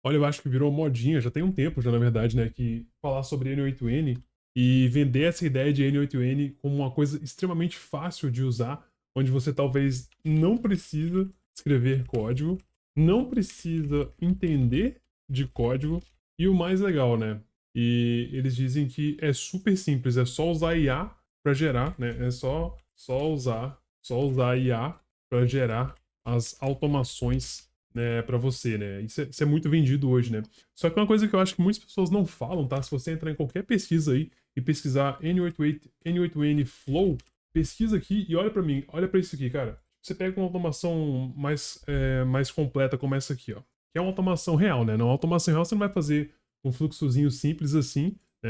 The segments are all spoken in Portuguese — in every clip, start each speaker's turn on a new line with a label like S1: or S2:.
S1: Olha, eu acho que virou modinha, já tem um tempo já, na verdade, né, que falar sobre N8N e vender essa ideia de N8N como uma coisa extremamente fácil de usar, onde você talvez não precisa escrever código, não precisa entender de código, e o mais legal, né, e eles dizem que é super simples, é só usar IA para gerar, né, é só usar IA para gerar as automações, né, para você, né? Isso é muito vendido hoje, né? Só que uma coisa que eu acho que muitas pessoas não falam, tá? Se você entrar em qualquer pesquisa aí e pesquisar N8N Flow, pesquisa aqui e olha para mim, olha para isso aqui, cara. Você pega uma automação mais completa como essa aqui, ó. Que é uma automação real, né? Não, automação real você não vai fazer um fluxozinho simples assim, né?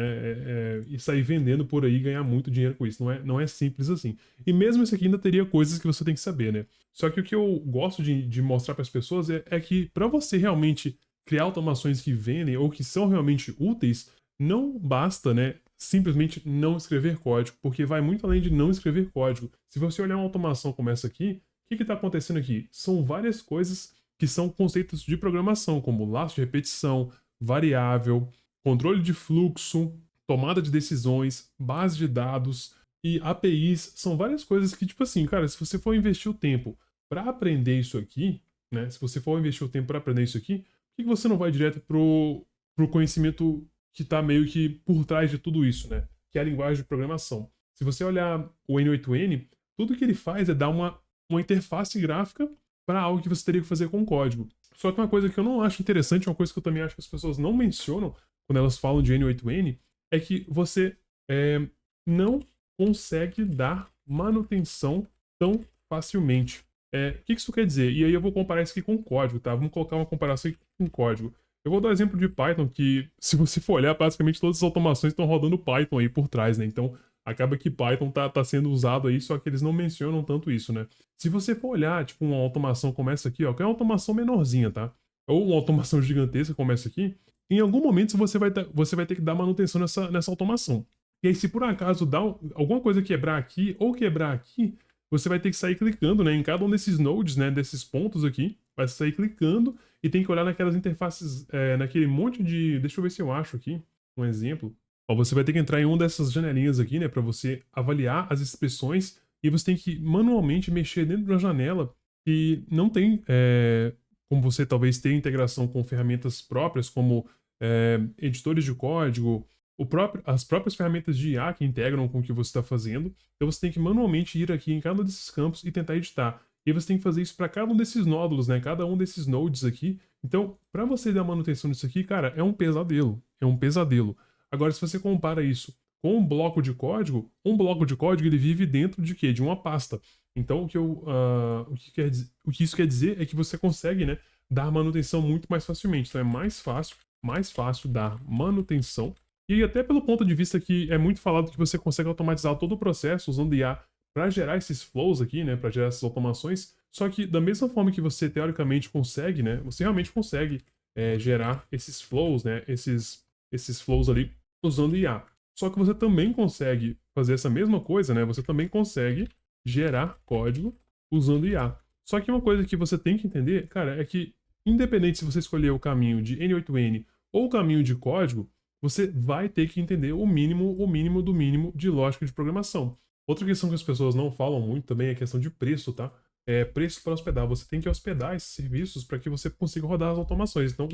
S1: E sair vendendo por aí e ganhar muito dinheiro com isso. Não é simples assim. E mesmo esse aqui ainda teria coisas que você tem que saber, né? Só que o que eu gosto de mostrar para as pessoas é que para você realmente criar automações que vendem ou que são realmente úteis, não basta, né, simplesmente não escrever código, porque vai muito além de não escrever código. Se você olhar uma automação como essa aqui, o que está acontecendo aqui? São várias coisas que são conceitos de programação, como laço de repetição, variável, controle de fluxo, tomada de decisões, base de dados e APIs. São várias coisas que, tipo assim, cara, se você for investir o tempo para aprender isso aqui, né? Se você for investir o tempo para aprender isso aqui, por que você não vai direto pro conhecimento que está meio que por trás de tudo isso, né? Que é a linguagem de programação. Se você olhar o N8N, tudo que ele faz é dar uma interface gráfica para algo que você teria que fazer com código. Só que uma coisa que eu não acho interessante, uma coisa que eu também acho que as pessoas não mencionam quando elas falam de N8N, é que você não consegue dar manutenção tão facilmente. O que isso quer dizer? E aí eu vou comparar isso aqui com código, tá? Vamos colocar uma comparação aqui com código. Eu vou dar um exemplo de Python que, se você for olhar, basicamente todas as automações estão rodando Python aí por trás, né? Então, acaba que Python tá sendo usado aí, só que eles não mencionam tanto isso, né? Se você for olhar, tipo, uma automação como essa aqui, ó, que é uma automação menorzinha, tá? Ou uma automação gigantesca como essa aqui, em algum momento você vai ter que dar manutenção nessa automação. E aí, se por acaso alguma coisa quebrar aqui ou quebrar aqui, você vai ter que sair clicando, né, em cada um desses nodes, né, desses pontos aqui, vai sair clicando e tem que olhar naquelas interfaces, naquele monte de... Deixa eu ver se eu acho aqui um exemplo. Ó, você vai ter que entrar em uma dessas janelinhas aqui, né, para você avaliar as expressões e você tem que manualmente mexer dentro da janela que não tem como você talvez ter integração com ferramentas próprias, como editores de código, as próprias ferramentas de IA que integram com o que você está fazendo. Então você tem que manualmente ir aqui em cada um desses campos e tentar editar. E você tem que fazer isso para cada um desses nódulos, né? Cada um desses nodes aqui. Então, para você dar manutenção nisso aqui, cara, é um pesadelo. É um pesadelo. Agora, se você compara isso com um bloco de código ele vive dentro de quê? De uma pasta. Então, o que isso quer dizer é que você consegue, né, dar manutenção muito mais facilmente. Então, é mais fácil dar manutenção. E até pelo ponto de vista que é muito falado que você consegue automatizar todo o processo usando IA para gerar esses flows aqui, né, para gerar essas automações. Só que da mesma forma que você teoricamente consegue, né, você realmente consegue gerar esses flows, né, esses flows ali usando IA. Só que você também consegue fazer essa mesma coisa, né? Você também consegue gerar código usando IA. Só que uma coisa que você tem que entender, cara, é que independente se você escolher o caminho de N8N ou o caminho de código, você vai ter que entender o mínimo do mínimo de lógica de programação. Outra questão que as pessoas não falam muito também é a questão de preço, tá? É preço para hospedar. Você tem que hospedar esses serviços para que você consiga rodar as automações. Então,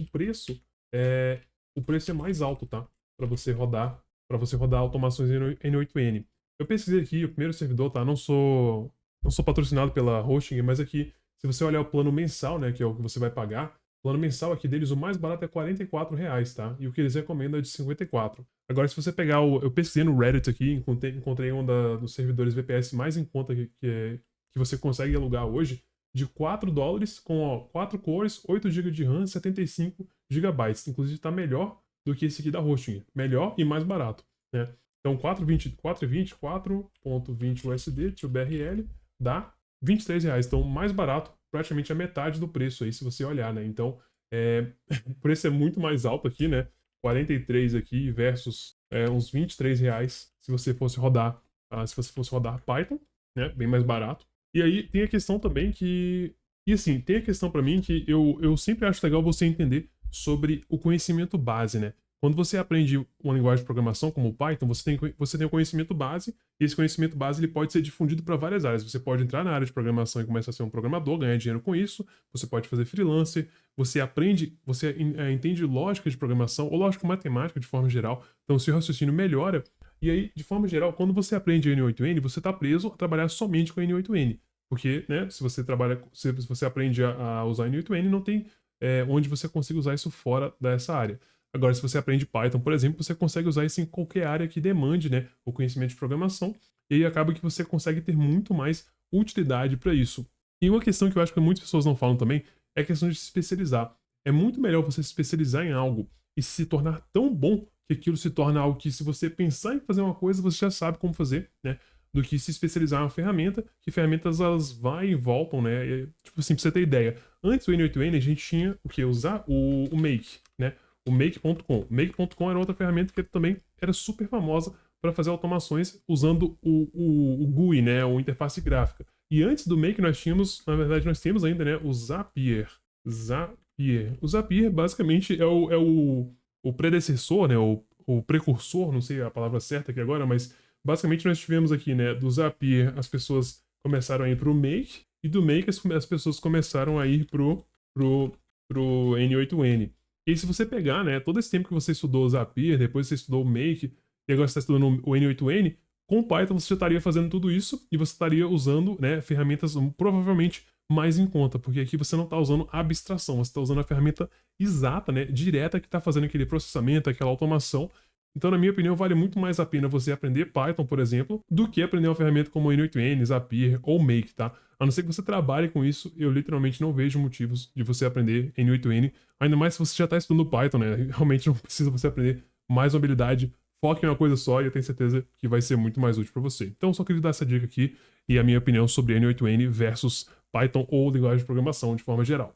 S1: é, o preço é mais alto, tá? Para você rodar automações N8N. Eu pesquisei aqui, o primeiro servidor, tá? Não sou patrocinado pela hosting, mas aqui, se você olhar o plano mensal, né, que é o que você vai pagar, o plano mensal aqui deles, o mais barato é R$ 44, tá? E o que eles recomendam é de 54. Agora, se você pegar eu pesquisei no Reddit aqui, encontrei um dos servidores VPS mais em conta que você consegue alugar hoje, de US$ 4, com 4 cores, 8 GB de RAM, 75 GB. Inclusive, está melhor do que esse aqui da hosting. Melhor e mais barato, né? Então, 4.20 USD, tio BRL, dá R$ 23. Então, mais barato, praticamente a metade do preço aí, se você olhar, né? Então, o preço é muito mais alto aqui, né? 43 aqui versus uns R$ 23 se você fosse rodar Python, né? Bem mais barato. E aí tem a questão também que... E assim, tem a questão para mim que eu sempre acho legal você entender sobre o conhecimento base, né? Quando você aprende uma linguagem de programação como o Python, você tem o conhecimento base, e esse conhecimento base ele pode ser difundido para várias áreas. Você pode entrar na área de programação e começar a ser um programador, ganhar dinheiro com isso, você pode fazer freelancer, você aprende, você entende lógica de programação ou lógica matemática de forma geral, então o seu raciocínio melhora. E aí, de forma geral, quando você aprende N8N, você está preso a trabalhar somente com N8N. Porque, né, se você trabalha, se você aprende a usar N8N, não tem onde você consiga usar isso fora dessa área. Agora, se você aprende Python, por exemplo, você consegue usar isso em qualquer área que demande, né, o conhecimento de programação, e aí acaba que você consegue ter muito mais utilidade para isso. E uma questão que eu acho que muitas pessoas não falam também é a questão de se especializar. É muito melhor você se especializar em algo e se tornar tão bom que aquilo se torna algo que, se você pensar em fazer uma coisa, você já sabe como fazer, né? Do que se especializar em uma ferramenta, que ferramentas elas vão e voltam, né? Tipo assim, pra você ter ideia, antes do N8N a gente tinha o que? Usar o Make, né? O Make.com. Make.com era outra ferramenta que também era super famosa para fazer automações usando o GUI, né? O interface gráfica. E antes do Make nós tínhamos, na verdade nós temos ainda, né? O Zapier. Zapier. O Zapier basicamente o predecessor, né? O precursor, não sei a palavra certa aqui agora, mas basicamente nós tivemos aqui, né? Do Zapier as pessoas começaram a ir pro Make, e do Make as pessoas começaram a ir pro N8N. E aí, se você pegar, né, todo esse tempo que você estudou o Zapier, depois você estudou o Make, e agora você está estudando o N8N, com Python você já estaria fazendo tudo isso e você estaria usando, né, ferramentas provavelmente mais em conta, porque aqui você não está usando abstração, você está usando a ferramenta exata, né, direta que está fazendo aquele processamento, aquela automação. Então, na minha opinião, vale muito mais a pena você aprender Python, por exemplo, do que aprender uma ferramenta como o N8N, Zapier ou Make, tá? A não ser que você trabalhe com isso, eu literalmente não vejo motivos de você aprender N8N, ainda mais se você já está estudando Python, né? Realmente não precisa você aprender mais uma habilidade, foque em uma coisa só e eu tenho certeza que vai ser muito mais útil para você. Então, eu só queria dar essa dica aqui e a minha opinião sobre N8N versus Python ou linguagem de programação de forma geral.